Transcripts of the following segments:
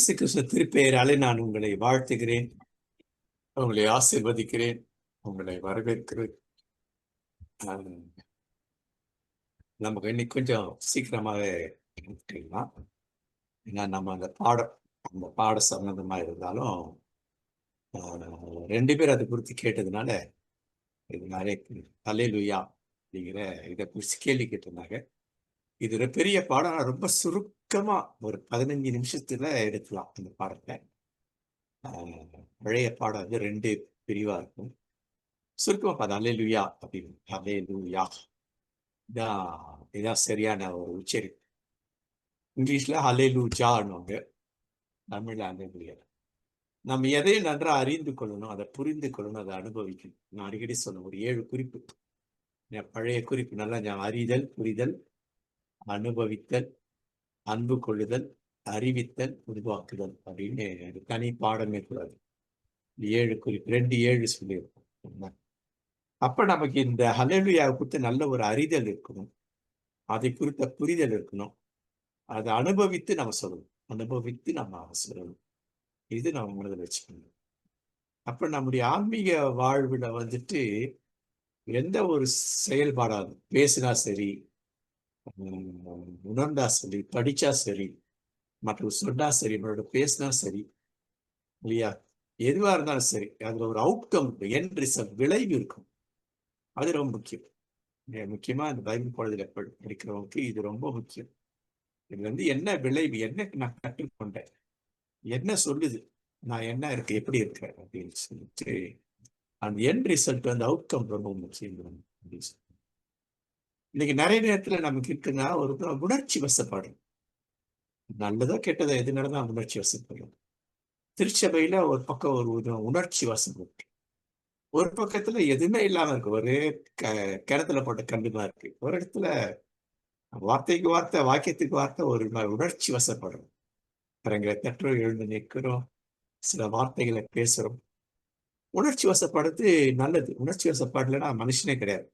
இயேசு கிறிஸ்து திருப்பெயராலே நான் உங்களை வாழ்த்துகிறேன், உங்களை ஆசீர்வதிக்கிறேன், உங்களை வரவேற்கிறேன். நமக்கு இன்னைக்கு கொஞ்சம் சீக்கிரமாவே எடுத்துக்கலாம். ஏன்னா நம்ம அந்த பாட சம்பந்தமா இருந்தாலும் 2 பேர் அதை குறித்து கேட்டதுனால இது நிறைய அல்லேலூயா அப்படிங்கிற இதை குறித்து கேள்வி கேட்டிருந்தாங்க. இது ஒரு பெரிய பாடம், ரொம்ப சுருக்கமா ஒரு 15 நிமிஷத்துல எடுக்கலாம் இந்த பாடத்தை. பழைய பாடம் வந்து 2 பிரிவா இருக்கும். சுருக்கமா பார்த்தா அல்லேலூயா அப்படின்னு, அல்லேலூயா இதான் சரியான ஒரு உச்சரிப்பு. இங்கிலீஷ்ல அல்லேலூயான்னுவாங்க, தமிழ்ல அல்லேலூயா. நம்ம எதையும் நன்றா அறிந்து கொள்ளணும், அதை புரிந்து கொள்ளணும், அதை அனுபவிக்கணும். நான் அடிக்கடி சொன்ன ஒரு 7 குறிப்பு, பழைய குறிப்பு நல்லா அறிதல், புரிதல், அனுபவித்தல், அன்பு கொள்ளுதல், அறிவித்தல், உருவாக்குதல் அப்படின்னு தனி பாடமே கூடாது. 7 குறிப்பு, 2-7 சொல்லியிருக்கோம். அப்ப நமக்கு இந்த அல்லேலூயாவை குறித்து நல்ல ஒரு அறிதல் இருக்கணும், அதை குறித்த புரிதல் இருக்கணும், அதை அனுபவித்து நம்ம சொல்லணும். இது நம்ம மனதில் வச்சுக்கணும். அப்ப நம்முடைய ஆன்மீக வாழ்வுல வந்துட்டு எந்த ஒரு செயல்பாடாது பேசினா சரி, உணர்ந்தா சரி, படிச்சா சரி, மற்ற சொன்னா சரி, நம்மளோட பேசினா சரி இல்லையா, எதுவா இருந்தாலும் சரி, அதுல ஒரு அவுட்கம், எண்ட் ரிசல்ட், விளைவு இருக்கும். அது ரொம்ப முக்கியம். முக்கியமா இந்த பைபிள் பாடத்துல படிக்கிறவங்களுக்கு இது ரொம்ப முக்கியம். இது வந்து என்ன விளைவு, என்ன நான் கற்றுக்கொண்டேன், என்ன சொல்லுது, நான் என்ன இருக்கு, எப்படி இருக்கிறேன் அப்படின்னு சொல்லிட்டு அந்த எண்ட் ரிசல்ட் வந்து அவுட்கம் ரொம்ப முக்கியம் அப்படின்னு சொல்லி. இன்னைக்கு நிறைய நேரத்துல நமக்கு இருக்குன்னா ஒரு உணர்ச்சி வசப்படும். நல்லதோ கெட்டதோ எது நடந்தா உணர்ச்சி வசப்படும். திருச்சபையில ஒரு பக்கம் ஒரு உணர்ச்சி வசப்பட்டு, ஒரு பக்கத்துல எதுவுமே இல்லாம இருக்கு, ஒரே கிணத்துல போட்ட கண்டுமா இருக்கு. ஒரு இடத்துல வார்த்தைக்கு வார்த்தை, வாக்கியத்துக்கு வார்த்தை, ஒரு உணர்ச்சி வசப்படும். கரங்களை தட்டுறோம், எழுந்து நிற்கிறோம், சில வார்த்தைகளை பேசுறோம். உணர்ச்சி வசப்படுறது நல்லது. உணர்ச்சி வசப்படலைன்னா மனுஷனே கிடையாது.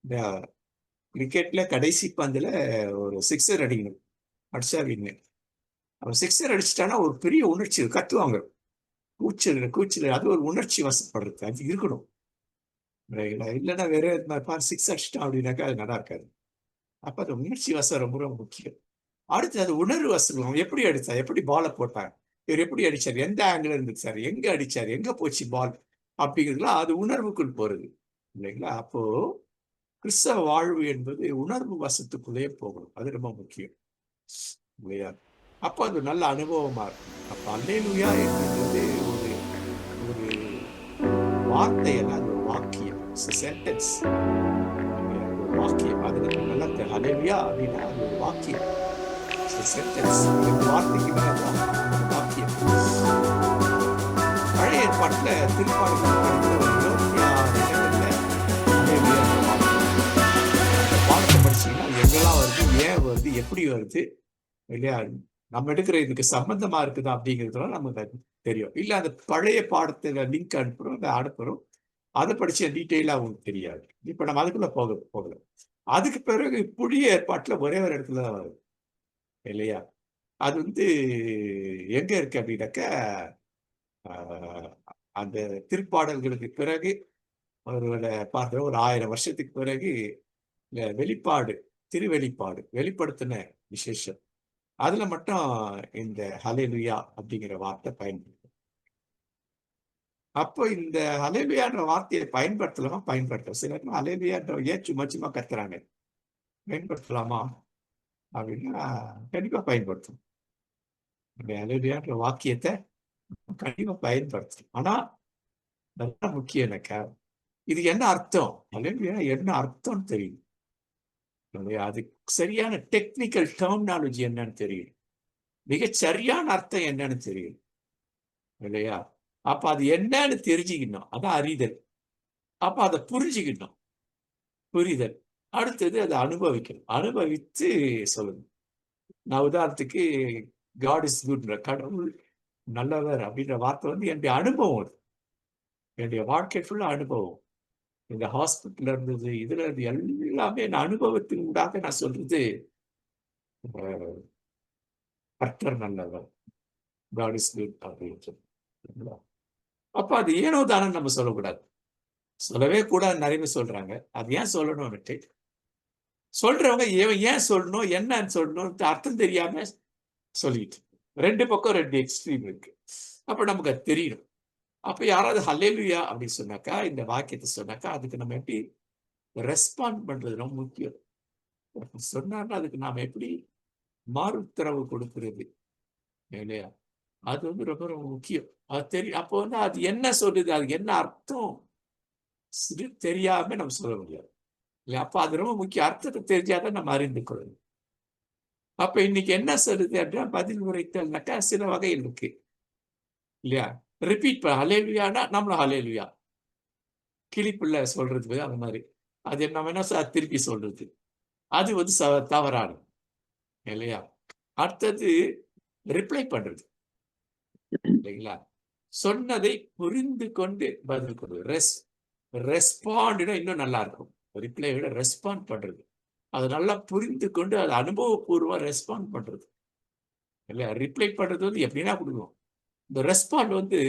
இந்த கிரிக்கெட்ல கடைசி பந்துல ஒரு 6 அடிக்கணும், அடிச்சா வின்னு. அவன் 6 அடிச்சிட்டானா ஒரு பெரிய உணர்ச்சி கத்துவாங்க, கூச்சல், அது ஒரு உணர்ச்சி வசப்படுறது, அது இருக்கணும். இல்லைன்னா வேற 6 அடிச்சிட்டான் அப்படின்னாக்கா அது நல்லா இருக்காது. அப்ப அது உணர்ச்சி வசம் ரொம்ப ரொம்ப முக்கியம். அடுத்து அது உணர்வு வசம். எப்படி அடிச்சா, எப்படி பாலை போட்டாங்க, இவர் எப்படி அடிச்சார், எந்த ஆங்கிள் இருந்துச்சு சார், எங்க அடிச்சார், எங்க போச்சு பால் அப்படிங்கிறதுலாம் அது உணர்வுக்குள் போறது இல்லைங்களா. அப்போ கிறிஸ்தவ வாழ்வு என்பது உணர்வு வசத்துக்குள்ளேயே போகணும், அது ரொம்ப முக்கியம் இல்லையா. அப்போ அது நல்ல அனுபவமா இருக்கும். அப்ப அல்லேலூயா என்பது ஒரு வார்த்தை அல்ல, அது ஒரு வாக்கியம், சென்டென்ஸ், ஒரு வாக்கியம். அது நம்ம நல்லா அல்லேலூயா அப்படின்னா அது ஒரு வாக்கியம், சென்டென்ஸ், வார்த்தைக்கு மேல வாக்கியம். பழைய ஏற்பாட்டுல திருப்பாடல்கள் பாடத்தை படிச்சீங்கன்னா எங்கெல்லாம் வருது, ஏன் வருது, எப்படி வருது இல்லையா, நம்ம எடுக்கிற இதுக்கு சம்பந்தமா இருக்குதா அப்படிங்கிறதுலாம் நமக்கு தெரியும். இல்ல அந்த பழைய பாடத்துல லிங்க் அனுப்புறோம், அதை படிச்ச டீட்டெயிலா அவங்களுக்கு தெரியாது. இப்ப நம்ம அதுக்குள்ள போகல. அதுக்கு பிறகு புதிய ஏற்பாட்டுல ஒரே ஒரு இடத்துல தான் வருது இல்லையா. அது வந்து எங்க இருக்கு அப்படின்னாக்க அந்த திருப்பாடல்களுக்கு பிறகு பார்க்கிற ஒரு 1000 வருஷத்துக்கு பிறகு வெளிப்பாடு, திருவெளிப்பாடு, வெளிப்படுத்தின விசேஷம், அதுல மட்டும் இந்த ஹல்லேலூயா அப்படிங்கிற வார்த்தை பயன்படுத்தும். அப்போ இந்த ஹல்லேலூயான்ற வார்த்தையை பயன்படுத்தலாம். சிலர் ஹல்லேலூயான்ற ஏன் சும்மா கத்துறாங்க, பயன்படுத்தலாமா அப்படின்னா கண்டிப்பா பயன்படுத்தணும். ஹல்லேலூயான்ற வாக்கியத்தை கண்டிப்பா பயன்படுத்தணும். ஆனா நல்லா முக்கியம் எனக்கு இது என்ன அர்த்தம், ஹல்லேலூயா என்ன அர்த்தம்னு தெரியும், அது சரியான டெக்னிக்கல் டெர்மினாலஜி என்னன்னு தெரியும், மிகச் சரியான அர்த்தம் என்னன்னு தெரியும் இல்லையா. அப்ப அது என்னன்னு தெரிஞ்சுக்கணும், அதான் அறிதல். அப்ப அதை புரிஞ்சுக்கணும், புரிதல். அடுத்தது அதை அனுபவித்து சொல்லணும். நான் உதாரணத்துக்கு காட் இஸ் குட், கடவுள் நல்லவர் அப்படின்ற வார்த்தை வந்து என்னுடைய அனுபவம், என்னுடைய வாழ்க்கை ஃபுல்லா அனுபவம். இந்த ஹாஸ்பிட்டல் இருந்தது, இதுல இருந்து எல்லாமே நான் அனுபவத்தின் ஊடாக நான் சொல்றது கர்த்தர் நல்லவர், God is good அப்படின்னு. அப்ப அது ஏனோ தானே நம்ம சொல்லக்கூடாது. சொல்லவே கூடாது நிறைய பேர் சொல்றாங்க. அது ஏன் சொல்லணும்னுட்டு சொல்றவங்க ஏன் சொல்லணும், என்னன்னு சொல்லணும் அர்த்தம் தெரியாம சொல்லிட்டு ரெண்டு பக்கம் ரெண்டு எக்ஸ்ட்ரீம் இருக்கு. அப்ப நமக்கு அது தெரியணும். அப்ப யாராவது ஹல்லேலூயா அப்படின்னு சொன்னாக்கா, இந்த வாக்கியத்தை சொன்னாக்கா, அதுக்கு நம்ம எப்படி ரெஸ்பாண்ட் பண்றது ரொம்ப முக்கியம். சொன்னார்னா அதுக்கு நாம எப்படி மாறுத்தரவு கொடுக்கிறது இல்லையா? அது வந்து ரொம்ப ரொம்ப முக்கியம். அது தெரியும். அப்போ வந்து அது என்ன சொல்லுது, அதுக்கு என்ன அர்த்தம் தெரியாம நம்ம சொல்ல முடியாது இல்லையா? அப்ப அது ரொம்ப முக்கியம். அர்த்தத்தை தெரிஞ்சாதான் நம்ம அறிந்து கொள்ளணும். அப்ப இன்னைக்கு என்ன சொல்லுது அப்படின்னா, பதில் உரைத்தல்னாக்கா சில வகையில் இருக்கு இல்லையா? ரிப்பீட் ஹல்லேலூயானா நம்மளும் ஹல்லேலூயா கிளிப்புள்ள சொல்றது அந்த மாதிரி. அது என்ன வேணா திருப்பி சொல்றது. அது வந்து தவறானது இல்லையா? அடுத்தது ரிப்ளை பண்றது இல்லைங்களா? சொன்னதை புரிந்து கொண்டு பதில் கொடுது. ரெஸ்பாண்ட் இன்னும் நல்லா இருக்கும். ரிப்ளை விட ரெஸ்பாண்ட் பண்றது. அது நல்லா புரிந்து கொண்டு அது அனுபவபூர்வமா ரெஸ்பாண்ட் பண்றது இல்லையா? ரிப்ளை பண்றது வந்து எப்படின்னா கொடுக்கும். இந்த ரெஸ்பாண்ட் வந்து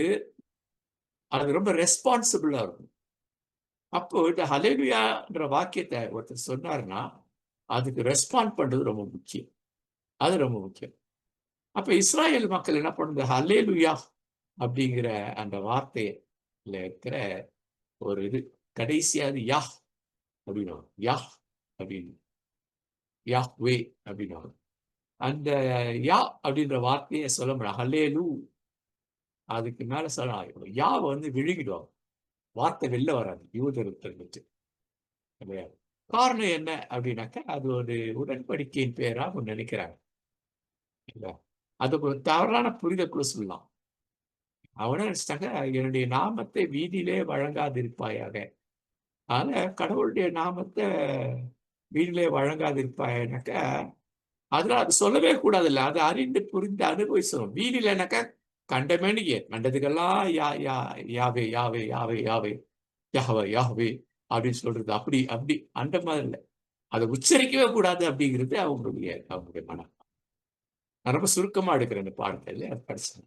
அது ரொம்ப ரெஸ்பான்சிபிளா இருக்கும். அப்போ இந்த ஹல்லேலூயான்ற வாக்கியத்தை ஒருத்தர் சொன்னாருன்னா அதுக்கு ரெஸ்பாண்ட் பண்றது ரொம்ப முக்கியம். அது ரொம்ப முக்கியம். அப்ப இஸ்ராயேல் மக்கள் என்ன பண்ணுது, ஹல்லேலூயா அப்படிங்கிற அந்த வார்த்தையில இருக்கிற ஒரு இது கடைசியாவது யா அப்படின்னு யா அப்படின்னு யாஹ்வே அப்படின்னு அந்த யா அப்படின்ற வார்த்தையை சொல்ல முடியாது. ஹல்லேலூ அதுக்கு மேல சொல்ல யா வந்து விழுகிடுவாங்க. வார்த்தை வெளில வராது யூதர்களுக்கு இல்லையா? காரணம் என்ன அப்படின்னாக்கா அது ஒரு உடன்படிக்கையின் பேரா அவங்க நினைக்கிறாங்க இல்ல. அதுக்கு ஒரு தவறான புரிதல் கூட சொல்லலாம். அவன நினைச்சிட்டாங்க என்னுடைய நாமத்தை வீதியிலே வழங்காதிருப்பாயாக. அதனால கடவுளுடைய நாமத்தை வீதியிலே வழங்காதிருப்பாயனாக்கா அதனால அது சொல்லவே கூடாதுல்ல. அதை அறிந்து புரிந்து அனுபவிச்சோம். வீதியிலனாக்கா கண்டமேனிக்கு கண்டதுக்கெல்லாம் யா யா யாவே யாவே யாவே யாவே யாவே யாவே அப்படின்னு சொல்றது. அப்படி அப்படி அந்த மாதிரி இல்லை. அதை உச்சரிக்கவே கூடாது அப்படிங்கிறது அவங்களுடைய மனம். நான் ரொம்ப சுருக்கமா எடுக்கிறேன் இந்த பாடத்தை இல்லையா? அது படிச்சேன்.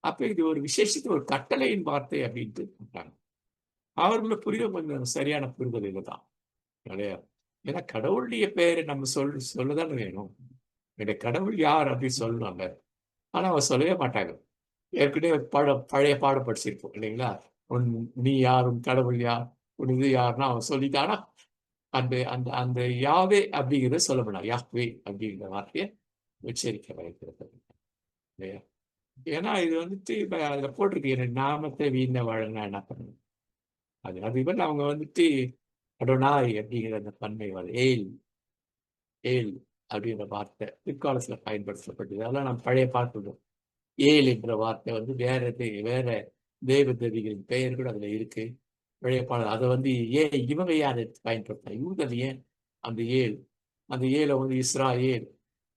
அப்ப இது ஒரு விசேஷத்து ஒரு கட்டளையின் வார்த்தை அப்படின்ட்டு சொல்றாங்க. அவர்களோட புரிதல் கொஞ்சம் சரியான புரிதல் இதுதான் கிடையாது. ஏன்னா கடவுளுடைய பெயரை நம்ம சொல்லதானே வேணும். என்னுடைய கடவுள் யார் அப்படின்னு சொல்லணும்ல. ஆனா அவ சொல்லவே மாட்டாங்க. ஏற்கனவே பழைய பாடம் படிச்சிருப்போம் இல்லைங்களா? நீ யார், உன் கடவுள் யார், உன் இது யாருன்னா அவன் சொல்லிட்டானா அந்த அந்த அந்த யாவே அப்படிங்கிறத சொல்ல முடியாது. யாஹ்வே அப்படிங்கிற வார்த்தையை உச்சரிக்க வைக்கிறது இல்லையா? ஏன்னா இது வந்துட்டு இப்ப அதுல போட்டிருக்கு எனக்கு நாமத்தை வீண வழங்க என்ன பண்ணணும். அது இவன் அவங்க வந்துட்டு அடோனாய் அப்படிங்கிற அந்த பன்மை வருது. ஏல் ஏல் அப்படிங்கிற வார்த்தை பிற்காலத்துல பயன்படுத்தப்பட்டது. அதெல்லாம் நம்ம பழைய பார்த்துட்டோம். ஏல் என்ற வார்த்தை வந்து வேற தேவதேவிகளின் பெயர் கூட அதுல இருக்கு. பழைய பாடல் அதை வந்து இவங்க யார் பயன்படுத்தினா யூதர் ஏன் அந்த ஏல் அந்த ஏலை வந்து இஸ்ராயேல்,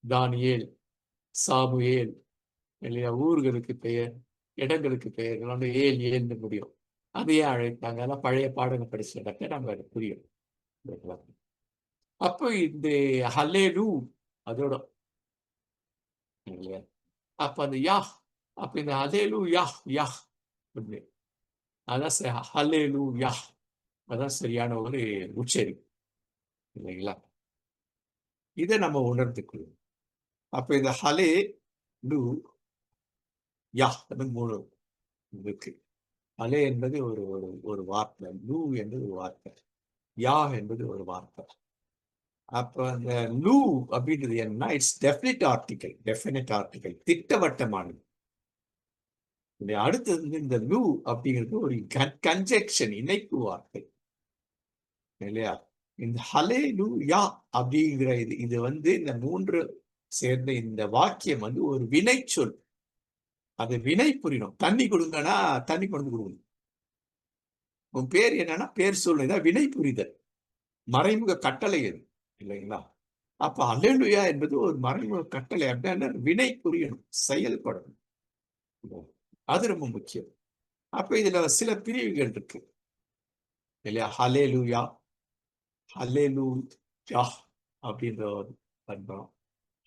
தானியேல், சாமுவேல் இல்லையா? ஊர்களுக்கு பெயர், இடங்களுக்கு பெயர்கள் வந்து ஏல்னு முடியும். அதையே அழைத்தாங்க. அதெல்லாம் பழைய பாடங்கள் படிச்சுட்டாக்க நம்ம அது புரியும். அப்போ இந்த ஹல்லேலூ அதோட இல்லையா? அப்ப அந்த யாஹ் அப்ப இந்த ஹல்லேலூ யாஹ் யாஹ் அதான் ஹல்லேலூ யாஹ் அதான் சரியான ஒரு உச்சரிப்பு இல்லைங்களா? இதை நம்ம உணர்ந்துக்கணும். அப்ப இந்த ஹலே லூ யா மூணு இருக்கு. ஹலே என்பது ஒரு ஒரு ஒரு வார்த்தை, லூ என்பது ஒரு வார்த்தை, யா என்பது ஒரு வார்த்தை. அப்ப அந்த லூ அப்படின்றது என்னன்னா இட்ஸ் டெஃபினட் ஆர்டிகல் திட்டவட்டமானது. அடுத்தது வந்து இந்த லூ அப்படிங்கிறது ஒரு கன்ஜெக்ஷன் இணைப்பு வார்த்தை இல்லையா? இந்த ஹலே லூ யா அப்படிங்கிற இது வந்து இந்த மூன்று சேர்ந்த இந்த வாக்கியம் வந்து ஒரு வினை சொல். அது வினை புரியணும். தண்ணி கொடுங்கன்னா தண்ணி கொண்டு கொடுக்கணும். உன் பேர் என்னன்னா பேர் சொல்லு. வினை புரிதல் மறைமுக கட்டளை அது இல்லைங்களா? அப்ப அல்லேலூயா என்பது ஒரு மறைமுக கட்டளை அப்படின்னா வினை புரியணும், செயல்படணும். அது ரொம்ப முக்கியம். அப்ப இதுல சில பிரிவுகள் இருக்கு இல்லையா? ஹல்லேலூயா, ஹல்லேலூயா அப்படின்ற ஒரு பண்பம்,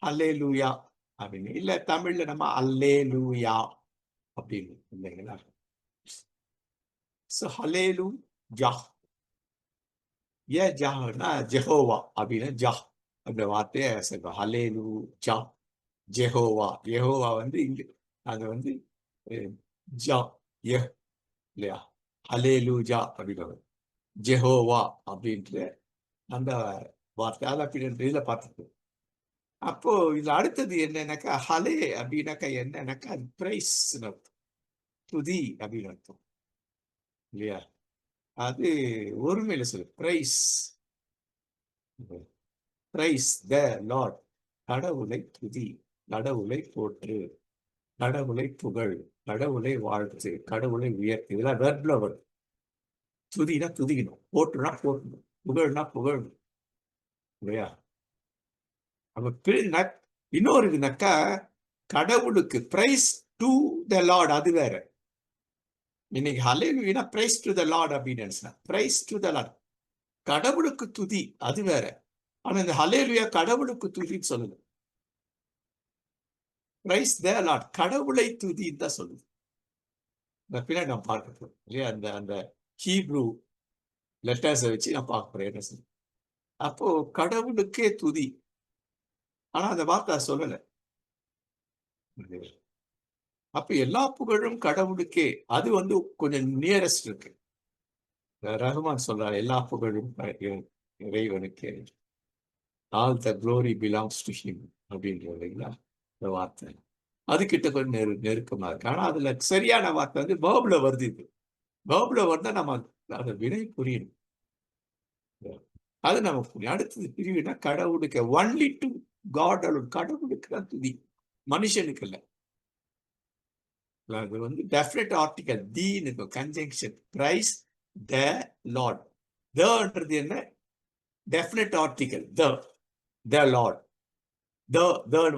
ஹல்லேலூயா அப்படின்னு. இல்ல தமிழ்ல நம்ம அல்லேலூயா அப்படின்னு இல்லைங்களா? ஸோ ஹலேலு ஜா, ஏன் ஜான்னா ஜெஹோவா அப்படின்னு ஜா அந்த வார்த்தையை சொல்றோம். ஹலேலு ஜா ஜெஹோவா. யெகோவா வந்து இங்க அது வந்து ஜா ய இல்லையா? ஹலேலூஜா அப்படின்னு ஜெஹோவா அப்படின்ற அந்த வார்த்தை அதை அப்படி இதுல பார்த்துருக்கோம். அப்போ இதுல அடுத்தது என்னன்னாக்கா ஹலே அப்படின்னாக்கா என்னன்னாக்கா அது பிரைஸ் துதி அப்படின்னு அர்த்தம் இல்லையா? அது ஒருமையில சொல்லு பிரைஸ். பிரைஸ் த லார்ட், கடவுளை துதி, கடவுளை போற்று, கடவுளை புகழ், கடவுளை வாழ்த்து, கடவுளை உயர்த்து. இதெல்லாம் வெர்ப்ல வரும். துதினா துதிக்கணும், போட்டுனா போட்டணும், புகழ்னா புகழணும் இல்லையா? அப்ப இன்னொரு இதுனாக்கா கடவுளுக்கு பிரைஸ் டு த லார்ட், அது வேற. இன்னைக்கு ஹல்லேலூயா பிரைஸ் டு த லார்ட் அப்படின்னு நினைச்சா பிரைஸ் டு த லார்ட், கடவுளுக்கு துதி அது வேற. ஆனா இந்த ஹல்லேலூயா கடவுளுக்கு துதின்னு சொல்லுது. பிரைஸ் த லார்ட், கடவுளை துதின்னு தான் சொல்லுது. பின்னாடி நான் பார்க்கிறோம் இல்லையா? அந்த அந்த ஹீப்ரூ லெட்டர்ஸை வச்சு நான் பார்க்க போறேன் என்ன சொல்லு. அப்போ கடவுளுக்கே துதி, ஆனா அந்த வார்த்தை சொல்லல. அப்ப எல்லா புகழும் கடவுளுக்கே, அது வந்து கொஞ்சம் நியரஸ்ட் இருக்கு. ரஹ்மான் சொல்றாரு எல்லா புகழும் இறைவனுக்கே, all the glory belongs to him அப்படின்றது இல்லைங்களா இந்த வார்த்தை. அது கிட்ட கொஞ்சம் நெருக்கமா இருக்கு. ஆனா அதுல சரியான வார்த்தை வந்து வேர்ப்ல வருது. இது வேர்ப்ல வந்தா நம்ம அதை வினை புரியணும். அது நம்ம புரியும். அடுத்தது பிரிவுனா கடவுளுக்கு ஒன்லி டு காட் அலோன், கடவுளுக்கு தான் துதி, மனுஷனுக்கு இல்லை. அது வந்து டெஃபினட் ஆர்டிகல் தீன்னு இருக்கும், கன்ஜங்ஷன். பிரைஸ் த லார்ட், தன்றது என்ன? Definite article the, the Lord. The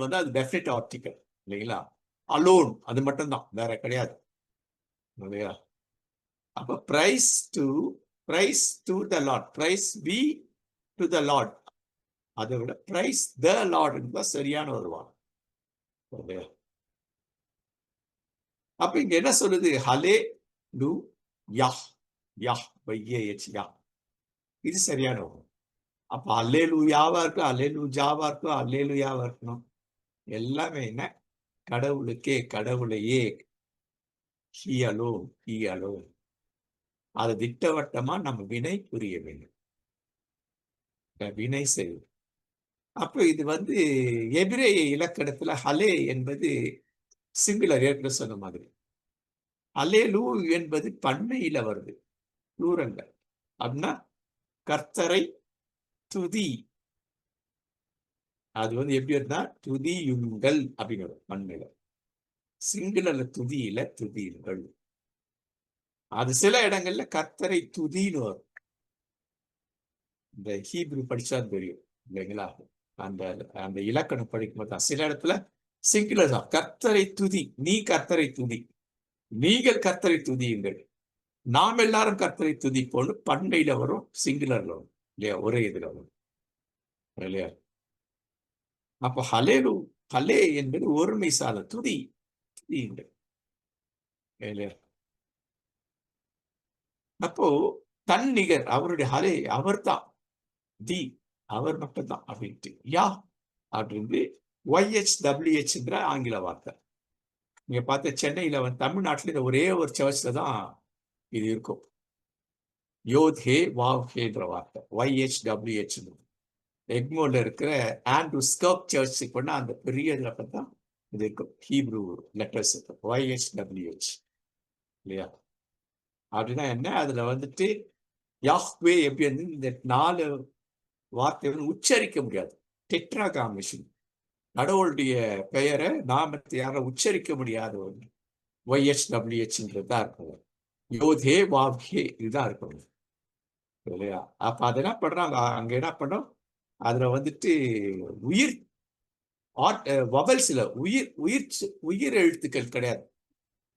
வந்து அது டெஃபினட் ஆர்டிகல் இல்லைங்களா? அலோன் அது மட்டும்தான், வேற கிடையாது இல்லையா? அப்ப praise to the lord, praise be to the lord, அதை விட பிரைஸ் த லார்ட் தான் சரியான ஒரு வார்த்தை. அப்ப இங்க என்ன சொல்லுது? ஹலே லு யா, யா YAH யா, இது சரியான ஒன்று. அப்ப அல்லேலூயாவா இருக்கும், அல்லேலூஜாவா இருக்கும், அல்லேலூயாவா இருக்கணும். எல்லாமே என்ன? கடவுளுக்கே, கடவுளையே, ஹி அலோன், ஹி அலோன். அதை திட்டவட்டமா நம்ம வினை புரிய வேண்டும், வினை செய்யும். அப்ப இது வந்து எபிரேய இலக்கணத்துல ஹலே என்பது சிங்குலர், ஏற்கனவே சொன்ன மாதிரி. அல்லேலூ என்பது பன்மையில வருது, ப்ளூரல்ல. அப்படின்னா கர்த்தரை துதி, அது வந்து எப்படி இருந்தா துதியுங்கள் அப்படிங்கிற பன்மையில. சிங்குலர்ல துதியில துதியுங்கள். அது சில இடங்கள்ல கர்த்தரை துதின்னு வரும். இந்த ஹீப்ரு படிச்சா தெரியும் இல்லைங்களா? அந்த அந்த இலக்கணம் படிக்கும்போது தான் சில இடத்துல சிங்குலர் தான், கர்த்தரை துதி, நீ கர்த்தரை துதி, நீங்கள் கர்த்தரை துதியுங்கள், நாம் எல்லாரும் கர்த்தரை துதிப்போன்னு பண்டையில வரும், சிங்குலர்ல வரும் இல்லையா? ஒரே இதுல வரும் இல்லையா? அப்போ ஹலேலு, ஹலே என்பது ஒருமை சால துதி, துதியுங்கள் இல்லையா? அப்போ தன்னிகர் அவருடைய ஹலே, அவர் தான் தி, அவர் மட்டும்தான் அப்படின்ட்டு. யா அப்படின்னு YHWHங்கிற ஆங்கில வார்த்தை. நீங்க பார்த்த சென்னையில வந்து தமிழ்நாட்டில் இந்த ஒரே ஒரு சர்ச்ல தான் இது இருக்கும், யோத் ஹே வாவ் ஹேன்ற வார்த்தை YHWH. எக்மோர்ல இருக்கிற ஆண்ட்ரூ ஸ்கர்ப் சர்ச் பண்ண அந்த பெரிய இதுல பார்த்தா இது இருக்கும், ஹீப்ரூ லெட்டர்ஸ் இருக்கும் YHWH இல்லையா? அப்படின்னா என்ன? அதுல வந்துட்டு யாஹ்வே எப்படி வந்து இந்த 4 வார்த்தை வந்து உச்சரிக்க முடியாது, டெட்ராகாமிஷன், கடவுளுடைய பெயரை நாமத்தை யாரும் உச்சரிக்க முடியாத ஒன்று YHWHன்றது தான் இருக்கும். யோதே வாவ்ஹே இதுதான் இருக்கும் இல்லையா? அப்ப அது என்ன பண்றாங்க அங்க, என்ன பண்ணோம் அதுல வந்துட்டு உயிர் வவல்ஸ்ல உயிர் உயிர் உயிர் எழுத்துக்கள் கிடையாது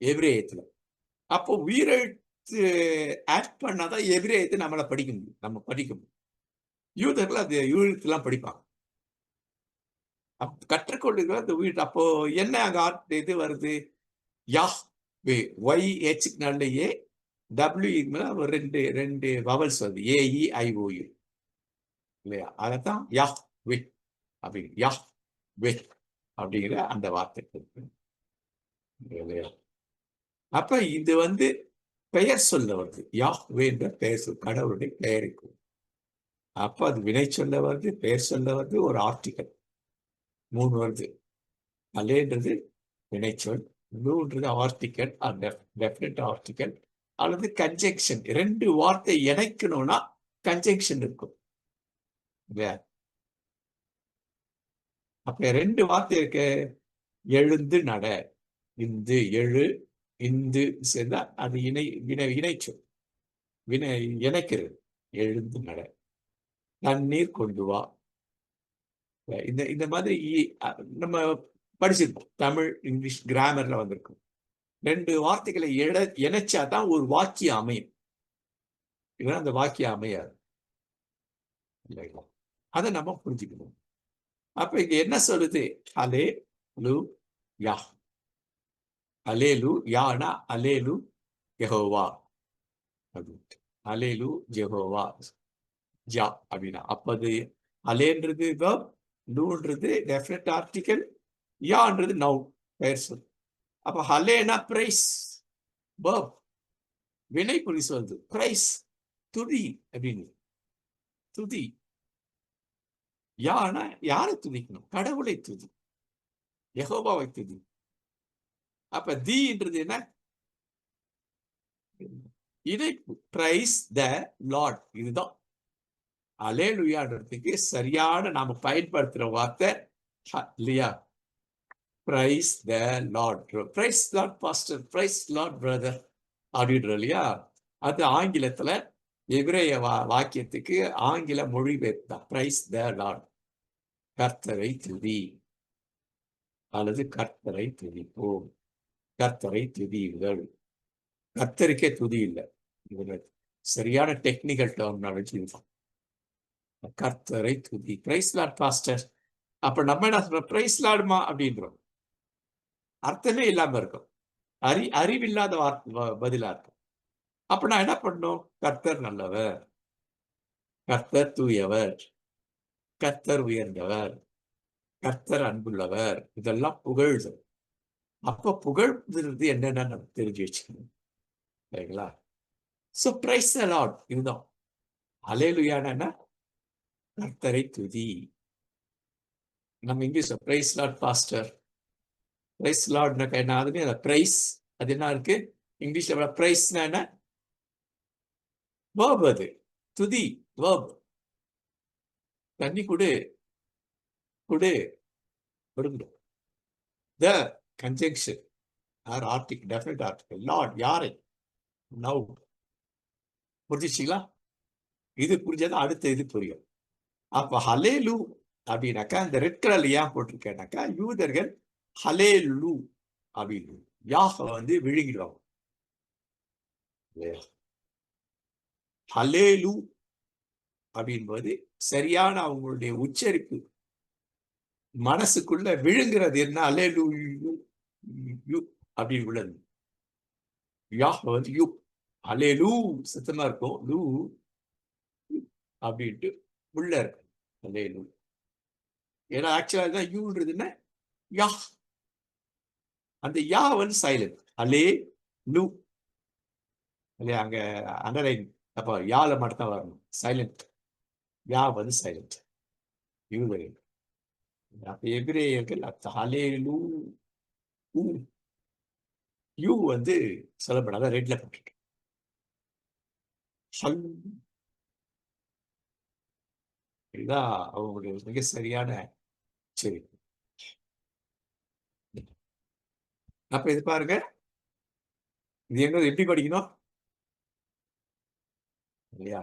எபிரேயத்துல. அப்போ உயிரெழுத்து ஆட் பண்ணாதான் எபிரேயத்தை நம்மளை படிக்க முடியும், நம்ம படிக்க முடியும். யூதர்கள் அது எழுத்துலாம் படிப்பாங்க. கற்றுக்கொள்ளுகிற அந்த வீடு. அப்போ என்ன அங்க இது வருது? யா வே ஒய் ஹெச்னாலேயே டபிள்யூ ஒரு ரெண்டு ரெண்டு வவல்ஸ் வருது, AEIOU இல்லையா? அதைத்தான் யா வே அப்படி யா வே அப்படிங்கிற அந்த வார்த்தை இருக்கு இல்லையா? அப்ப இது வந்து பெயர் சொல்ல வருது. யாஹ்வே என்ற பெயர் சொல், கடவுளுடைய பெயருக்கு. அப்ப அது வினை சொல்ல வருது, பெயர் சொல்ல வருது, ஒரு ஆர்டிகல் 3 வருது. அலேன்றது வினைச்சொல், ன்றது ஆர்டிகல், டெஃபினட் ஆர்டிகல் அல்லது கன்ஜெக்ஷன். 2 வார்த்தை இணைக்கணும்னா கன்ஜெக்ஷன் இருக்கும் இல்லையா? அப்ப 2 வார்த்தை இருக்கு. எழுந்து நட, இந்து எழு இந்து சேர்ந்தா அது இணைச்சொல், வினை இணைக்கிறது. எழுந்து நட. தண்ணீர் கொண்டு வா. இந்த இந்த மாதிரி நம்ம படிச்சிருக்கோம். தமிழ் இங்கிலீஷ் கிராமர்ல வந்திருக்கும். 2 வார்த்தைகளை இணைச்சாதான் ஒரு வாக்கியம் அமையும். இல்லைன்னா அந்த வாக்கியம் அமையாது இல்லைங்களா? அதை நம்ம புரிஞ்சுக்கணும். அப்ப இங்க என்ன சொல்லுது? அலே லு யா. அலேலு யானா அலேலு யெகோவா அப்படின்ட்டு. அலேலு யெகோவா ஜா அப்படின்னா அப்ப அது அலேன்றது verb, லூன்றது டெஃபினட் ஆர்டிகல், யான்றது நவுன் பெயர் சொல். அப்ப ஹலேனா பிரைஸ் verb, வினை குறி சொல்லுது. பிரைஸ் துதி அப்படின்னு. துதி. யானா யாரை துதிக்கணும்? கடவுளை துதி, யெகோவாவை துதி. அப்ப தீன்றது என்ன? இணைப்பு. Praise the lord. இதுதான் அலேலுயான்றதுக்கு சரியான நாம பயன்படுத்துற வார்த்தை இல்லையா? Praise the lord. Praise Lord pastor, praise lord brother அப்படின்ற இல்லையா? அது ஆங்கிலத்துல எபிரேய வாக்கியத்துக்கு ஆங்கில மொழிபெயர்ப்பு தான். Praise the lord. கர்த்தரை துதி அல்லது கர்த்தரை துதிப்போம், கர்த்தரை துதியுங்கள். கர்த்தருக்கே துதி இல்லை. சரியான டெக்னிக்கல் டெர்மினாலஜி இதுதான். கர்த்தரை துதி. Praise Lord pastor. அப்ப நம்ம என்ன சொல்றோம்? பிரைஸ் லார்டுமா அப்படின்றோம். அர்த்தமே இல்லாம இருக்கும். அறிவில்லாத பதிலா இருக்கும். அப்ப நான் என்ன பண்ணணும்? கர்த்தர் நல்லவர், கர்த்தர் தூயவர், கர்த்தர் உயர்ந்தவர், கர்த்தர் அன்புள்ளவர், இதெல்லாம் புகழ்து. அப்ப புகழ்றது என்னன்னு நம்ம தெரிஞ்சு வச்சுக்கணும் சரிங்களா? சோ பிரைஸ் தி லார்ட் இதுதான். அல்லேலூயான்னா கர்த்தரை துதி. நம்ம English praise Lord pastor, praise லார்ட்னா என்ன ஆகுதுன்னு அந்த பிரைஸ் அது என்ன இருக்கு இங்கிலீஷ்ல? பிரைஸ்னா என்ன? வேர்ப். அது துதி வேர்ப். தண்ணி குடு குடு கொடுங்க. The conjunction or article, definite article. Lord யாரை? நவ். புரிஞ்சிச்சிங்களா? இது புரிஞ்சாதான் அடுத்த இது புரியும். அப்ப ஹலேலு அப்படின்னாக்கா இந்த ரெட் கலர்ல ஏன் போட்டிருக்கேன்னாக்கா யூதர்கள் ஹலேலு அப்படின்னு யாக வந்து விழுங்கிடுவாங்க. ஹலேலு அப்படின்பது சரியான அவங்களுடைய உச்சரிப்பு. மனசுக்குள்ள விழுங்குறது என்ன? அலேலு யூ அப்படின்னு உள்ளது. யாக வந்து யூ. அலேலு சத்தமா இருக்கும், லூ அப்படின்ட்டு உள்ள இருக்கு. அலேலு ஏன்னா ஆக்சுவலா தான் யூன்றது என்ன? யா. அந்த யா வந்து சைலண்ட். அலே லூ இல்லையா? அங்க அண்டர்லைன். அப்ப யால மட்டும் தான் வரணும் சைலண்ட். யா வந்து சைலண்ட். யூதர்கள். அப்ப எபிரேயர்கள் ஹலேலு யூ வந்து சொல்லப்படாத ரெட்ல போட்டுருக்கு. இதுதான் அவங்களுடைய மிக சரியான சரி. அப்ப இது பாருங்க, இது எங்க எப்படி படிக்கணும் இல்லையா?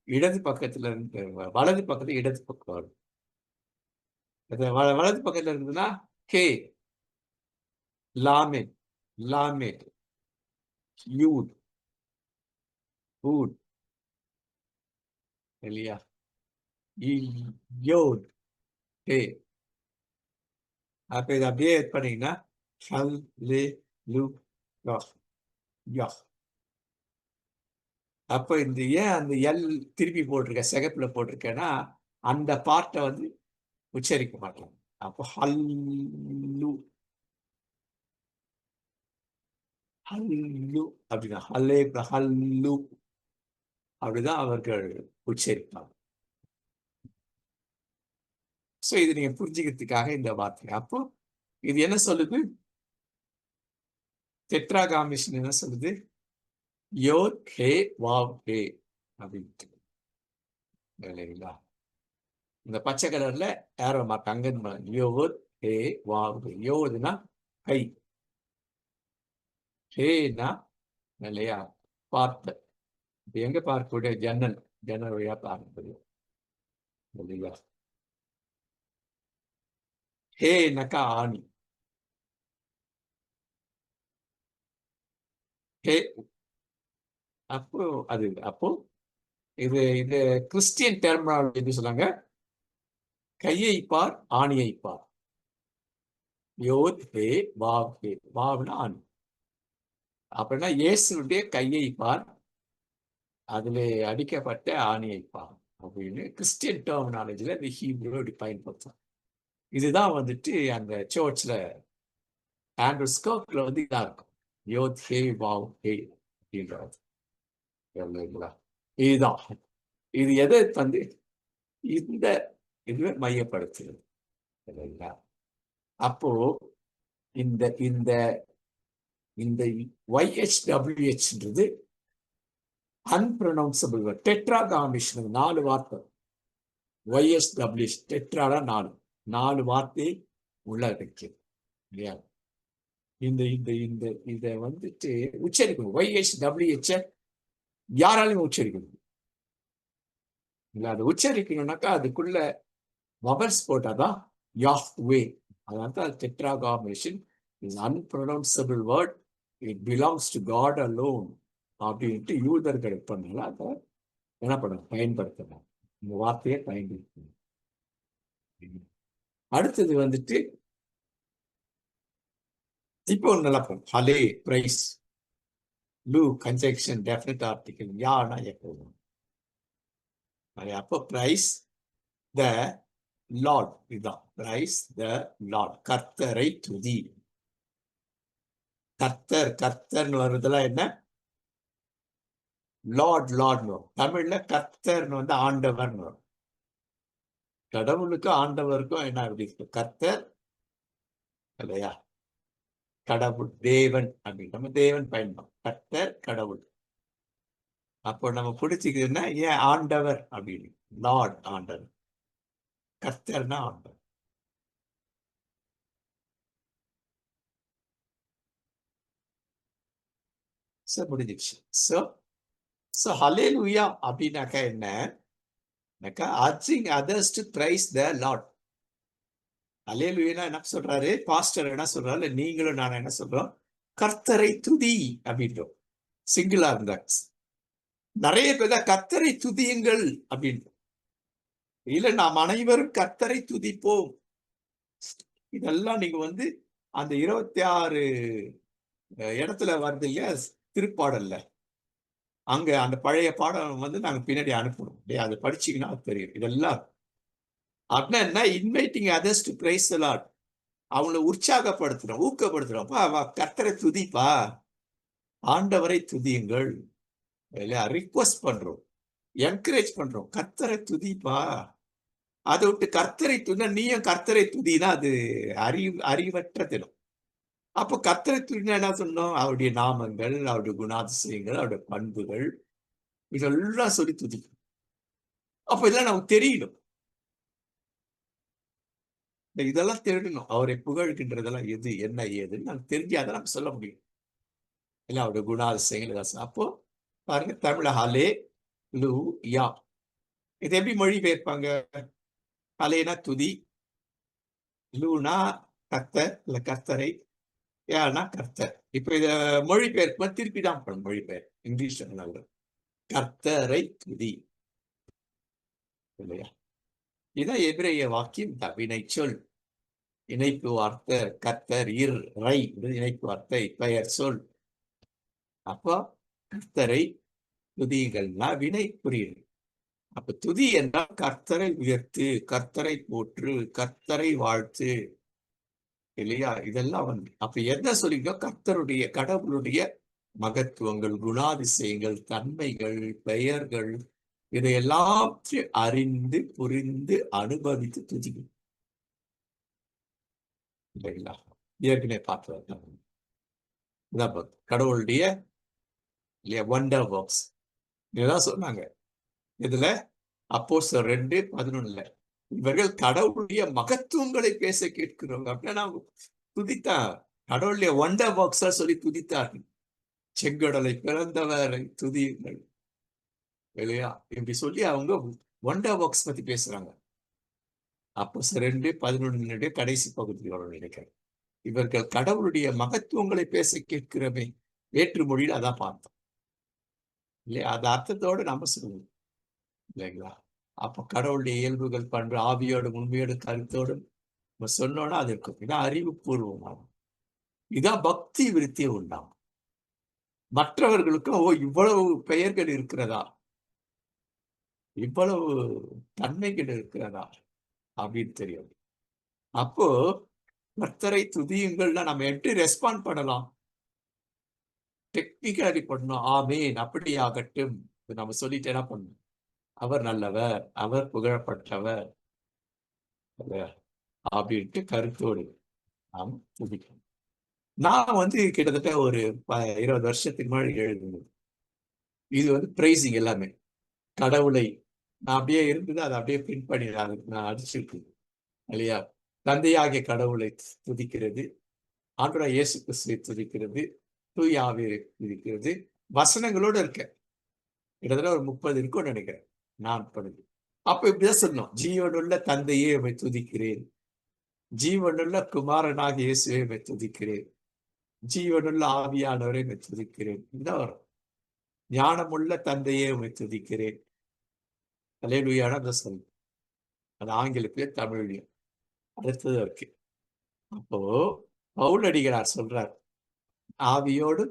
இடது பக்கத்துல இருந்து வலது பக்கத்துல இடது பக்கம் வரும். வலது பக்கத்துல இருந்ததுன்னா கே லாமெட், லாமெட் யூத் ஊட் இல்லையா? யோட் டே அப்ப இதை அப்படியே இது பண்ணீங்கன்னா ஹல் லே லு யா யா. அப்ப இந்த ஏன் அந்த எல் திருப்பி போட்டிருக்க சிகப்புல போட்டிருக்கேன்னா அந்த பார்ட்டை வந்து உச்சரிக்க மாட்டாங்க. அப்போ ஹல்லு ஹல்லு அப்படிதான் ஹல்லே ஹல்லு அப்படிதான் அவர்கள் உச்சரிப்பாங்க. ஸோ இது நீங்க புரிஞ்சுக்கிறதுக்காக இந்த வார்த்தை. அப்போ இது என்ன சொல்லுது? டெட்ராகாமிஷன் என்ன சொல்லுது? யோத் ஹே வாவ் ஹே அப்படின்ட்டு இல்லைங்களா? இந்த பச்சை கலர்ல ஏரோ மார்க் அங்க யோத் ஹே வாவ் ஹே. யோதுனா கை, ஹேனா இல்லையா பார்த்த. எங்க பார்க்கக்கூடிய ஜன்னல், ஜன்னல் வழியா பார்க்க முடியும் இல்லையா? ஹேனாக்கா ஆணி. ஹே அப்போ அது அப்போ இது இது கிறிஸ்டியன் டெர்மினாலஜி எப்படி சொன்னாங்க? கையை பார் ஆணியை பார். யோத் ஹே வாவ் ஹே. வாவ்னா ஆணி. அப்படின்னா இயேசுடைய கையை பார், அதில் அடிக்கப்பட்ட ஆணியை பார் அப்படின்னு கிறிஸ்டியன் டெர்மினாலஜில இந்த ஹீப்ரூ டிஃபைன் பண்ணுறோம். இதுதான் வந்துட்டு அந்த சர்ச்ல ஆண்ட்ரூ ஸ்கர்க்ல வந்து இதா இருக்கும். யோத் ஹே வாவ் ஹே அப்படின்றது இல்லைங்களா? இதுதான் இது எதை வந்து இந்த இதுவே மையப்படுத்துறது இல்லைங்களா? அப்போ இந்த இந்த இந்த YHWHன்றது அன்பிரொனவுன்சபிள் வேர்ட். டெட்ராகாமிஷன் 4 வார்த்தை. YHWH டெட்ராடா 4 வார்த்தையை உள்ளடக்கியது இல்லையா? இந்த இந்த இந்த இதை வந்துட்டு உச்சரிக்கணும். YHWH யாராலையும் உச்சரிக்கணும் இல்ல. அதை உச்சரிக்கணும்னாக்கா அதுக்குள்ள வவல்ஸ் போட்டாதான் யாஹ்வே. அதனால tetragrammaton is unpronounceable word. It belongs to God alone அப்படின்ட்டு யூதர்கள் பண்ணாலும் அதை என்ன பண்ணணும்? பயன்படுத்தணும். இந்த வார்த்தையை பயன்படுத்தணும். அடுத்தது வந்துட்டு இப்போ நிலப்போம். ஹலே பிரைஸ் லூ கன்ஜெக்ஷன் டெஃபினட் ஆர்டிகல் யானா எப்போதும். அப்போ பிரைஸ் த லார்ட். இதுதான் பிரைஸ் த லார்ட். கர்த்தரை துதி. கர்த்தர் கர்த்தர்னு வருதுல என்ன? லார்ட் லார்ட்னு வரும். தமிழ்ல கர்த்தர்னு வந்து ஆண்டவர்னு வரும். கடவுளுக்கும் ஆண்டவருக்கும் என்ன அப்படி இருக்கு? கர்த்தர் இல்லையா? கடவுள் தேவன் அப்படின்னு நம்ம தேவன் பயன்படும். கர்த்தர் கடவுள். அப்போ நம்ம பிடிச்சிக்கிறதுன்னா ஏன் ஆண்டவர் அப்படின்னு? லார்ட் ஆண்டவர், கர்த்தர்னா ஆண்டவர். சோ முடிஞ்சிடுச்சு. சோ ஹல்லேலூயா அப்படின்னாக்கா என்ன? urging others to praise the Lord. ஹல்லேலூயா என்ன சொல்றாரு? பாஸ்டர் என்ன சொல்றாரு? நீங்களும் நான் என்ன சொல்றோம்? கர்த்தரை துதி அப்படின்றோம். சிங்கிளா இருந்தா. நிறைய பேர் கர்த்தரை துதியுங்கள் அப்படின்னு. இல்ல நாம் அனைவரும் கர்த்தரை துதிப்போம். இதெல்லாம் நீங்க வந்து அந்த 26 இடத்துல வருது இல்லையா திருப்பாடல்ல, அங்க அந்த பழைய பாடம் வந்து நாங்க பின்னாடி அனுப்பணும். அதை படிச்சீங்கன்னா தெரியும். இதெல்லாம் அப்படின்னா inviting others to praise the Lord. அவங்களை உற்சாகப்படுத்துறோம், ஊக்கப்படுத்துறோம். கர்த்தரை துதிப்பா, ஆண்டவரை துதியுங்கள் இல்லையா? ரிக்வஸ்ட் பண்றோம், என்கரேஜ் பண்றோம். கர்த்தரை துதிப்பா. அதை விட்டு கர்த்தரை துதினா நீயும் கர்த்தரை துதினா அது அறிவற்ற தினம். அப்போ கர்த்தரை துதினா என்ன சொன்னோம்? அவருடைய நாமங்கள், அவருடைய குணாதிசயங்கள், அவருடைய பண்புகள் இதெல்லாம் சொல்லி துதிக்கும். அப்ப இதெல்லாம் நமக்கு தெரியணும். இதெல்லாம் தெரியும். அவரை புகழ்கின்றதெல்லாம் எது என்ன ஏதுன்னு நமக்கு தெரிஞ்சாதான் நம்ம சொல்ல முடியும். இல்லை அவருடைய குணாதிசயங்கள் ஏதாச்சும். அப்போ பாருங்க, தமிழ ஹலே லூ யா. இது எப்படி மொழிபெயர்ப்பாங்க? ஹலேனா துதி, லூனா கர்த்தர் இல்ல கர்த்தரை, யானா கர்த்தர். இப்ப இத மொழிபெயர்ப்பு திருப்பி தான் பண்ணணும். மொழிபெயர் இங்கிலீஷ்ல நல்லது. கர்த்தரை துதி இல்லையா? இதான் எபிரேய வாக்கியம். வினை சொல். இணைப்பு வார்த்தை கர்த்தர், ரை இணைப்பு வார்த்தை, பெயர் சொல். அப்போ கர்த்தரை துதியுங்கள்னா வினை புரியுது. அப்ப துதி என்றால் கர்த்தரை உயர்த்து, கர்த்தரை போற்று, கர்த்தரை வாழ்த்து, இல்லையா? இதெல்லாம் அப்ப என்ன சொல்லிக்கோ, கர்த்தருடைய கடவுளுடைய மகத்துவங்கள், குணாதிசயங்கள், தன்மைகள், பெயர்கள், இதையெல்லாம் அறிந்து புரிந்து அனுபவித்து துதிக்கும், இல்லைங்களா? ஏற்கனவே பார்த்து கடவுளுடைய இல்லையா வண்டர் ஒர்க்ஸ் இதெல்லாம் சொன்னாங்க. இதுல அப்போஸ்தலர் 2:11 இவர்கள் கடவுளுடைய மகத்துவங்களை பேச கேட்கிறவங்க அப்படின்னா துதித்தா கடவுளுடைய வண்டர் ஒர்க்ஸா சொல்லி துதித்தார்கள். செங்கடலை பிறந்தவரை துதியுங்கள், இல்லையா? இப்படி சொல்லி அவங்க வண்டர் ஒர்க்ஸ் பத்தி பேசுறாங்க. அப்போஸ்தலர் 2:11 கடைசி பகுதியோட நினைக்கிறேன். இவர்கள் கடவுளுடைய மகத்துவங்களை பேச கேட்கிறமே, வேற்று மொழியில் அதான் பார்த்தோம், இல்லையா? அது அர்த்தத்தோடு நம்ம சொல்லுவோம், இல்லைங்களா? அப்ப கடவுளுடைய இயல்புகள், பண்பு, ஆவியோடும் உண்மையோடும் கருத்தோடும் நம்ம சொன்னோம்னா அது இருக்கும். இதான் அறிவுபூர்வமாகும், இதான் பக்தி விருத்தியை உண்டாகும். மற்றவர்களுக்கும் ஓ இவ்வளவு பெயர்கள் இருக்கிறதா, இவ்வளவு தன்மைகள் இருக்கிறதா அப்படின்னு தெரியும். அப்போ கர்த்தரை துதியுங்கள்னா நம்ம எப்படி ரெஸ்பாண்ட் பண்ணலாம்? டெக்னிக்கலி பண்ணணும். ஆமேன், அப்படி ஆகட்டும் நம்ம சொல்லிட்டு என்ன பண்ணணும்? அவர் நல்லவர், அவர் புகழப்பட்டவர் அப்படின்ட்டு கருத்தோடு நாம் துதிக்கணும். நான் கிட்டத்தட்ட ஒரு 20 வருஷத்துக்கு முன்னாடி எழுதுனது இது பிரைசிங் எல்லாமே. கடவுளை நான் அப்படியே இருந்தது, அதை அப்படியே பிரிண்ட் பண்ணி நான் அடிச்சிருக்கு, இல்லையா? தந்தையாகிய கடவுளை துதிக்கிறது, ஆண்டவராகிய இயேசு கிறிஸ்துவை துதிக்கிறது, தூய ஆவியை துதிக்கிறது, வசனங்களோட இருக்க கிட்டத்தட்ட ஒரு 30 இருக்கும்னு நினைக்கிறேன். 40. அப்ப இப்படிதான் சொன்னோம், ஜீவனுள்ள தந்தையே உம்மை துதிக்கிறேன், ஜீவனுள்ள குமாரனாக இயேசுவை உம்மை துதிக்கிறேன், ஜீவனுள்ள ஆவியானவரை உம்மை துதிக்கிறேன். இதுதான் வரும். ஞானமுள்ள தந்தையே உம்மை துதிக்கிறேன். அல்லேலூயான்னு அந்த சொல்லு, அது ஆங்கிலத்திலே தமிழ்லையும் அடுத்தது இருக்கு. அப்போ பவுல் அடிகளார் சொல்றார், ஆவியோடு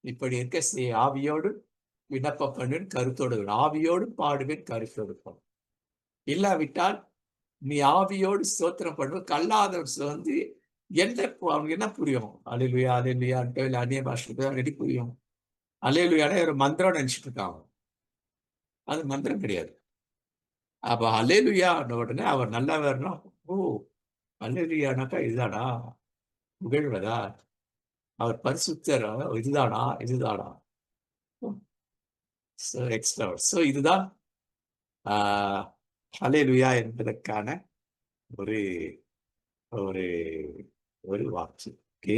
இப்படி இருக்க ஆவியோடு விண்ணப்ப பண்ணுன்னு கருத்தோடு, ஆவியோடு பாடுவேன் கருத்தோடு. இல்லாவிட்டால் நீ ஆவியோடு ஸ்தோத்திரம் பண்ணுவ, கல்லாதவர் அவனுக்கு என்ன புரியும்? அல்லேலூயா அல்லேலூயான்ட்டு இல்லை அந்நிய பாஷை ரெடி புரியும். அல்லேலூயானே ஒரு மந்திரம் நினைச்சிட்டு இருக்காங்க, அது மந்திரம் கிடையாது. அப்ப அல்லேலூயா உடனே அவர் நல்லவர்னா, ஓ அல்லேலூயானாக்கா இதுதானா புகழ்வதா, அவர் பரிசுத்தர் இதுதானா இதுதானா எக்ஸ்ட்ரா. ஸோ இதுதான் அல்லேலூயா என்பதற்கான ஒரு ஒரு ஒரு வாக்கு. ஓகே.